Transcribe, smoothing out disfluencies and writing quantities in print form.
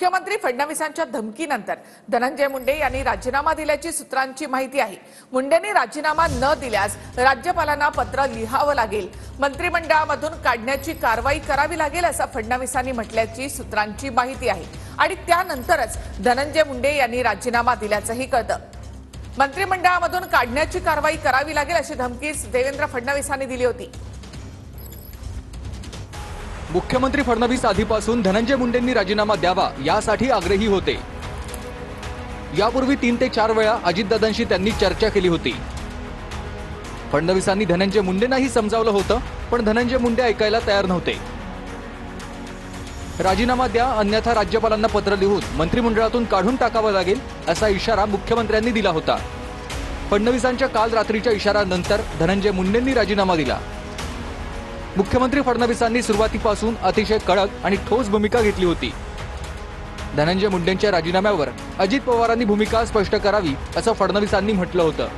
मुख्यमंत्री फडणवीसांच्या धमकीनंतर धनंजय मुंडे यांनी राजीनामा दिल्याची सूत्रांची माहिती आहे। मुंडेंनी राजीनामा न दिल्यास राज्यपालांना पत्र लिहावं लागेल, मंत्रिमंडळामधून काढण्याची कारवाई करावी लागेल असं फडणवीसांनी म्हटल्याची सूत्रांची माहिती आहे। आणि त्यानंतरच धनंजय मुंडे यांनी राजीनामा दिल्याचंही कळतं। मंत्रिमंडळामधून काढण्याची कारवाई करावी लागेल अशी धमकी देवेंद्र फडणवीसांनी दिली होती। मुख्यमंत्री फडणवीस आधीपासून धनंजय मुंडेंनी राजीनामा द्यावा यासाठी आग्रही होते। यापूर्वी 3 ते 4 वेळा अजितदादांशी त्यांनी चर्चा केली होती। फडणवीसांनी धनंजय मुंडेंनाही समजावलं होतं, पण धनंजय मुंडे ऐकायला तयार नव्हते। राजीनामा द्या, अन्यथा राज्यपालांना पत्र लिहून मंत्रिमंडळातून काढून टाकावं लागेल असा इशारा मुख्यमंत्र्यांनी दिला होता। फडणवीसांच्या काल रात्रीच्या इशाऱ्यानंतर धनंजय मुंडेंनी राजीनामा दिला। मुख्यमंत्री फडणवीसांनी सुरुवातीपासून अतिशय कडक आणि ठोस भूमिका घेतली होती। धनंजय मुंडेंच्या राजीनाम्यावर अजित पवारांनी भूमिका स्पष्ट करावी असं फडणवीसांनी म्हटलं होतं।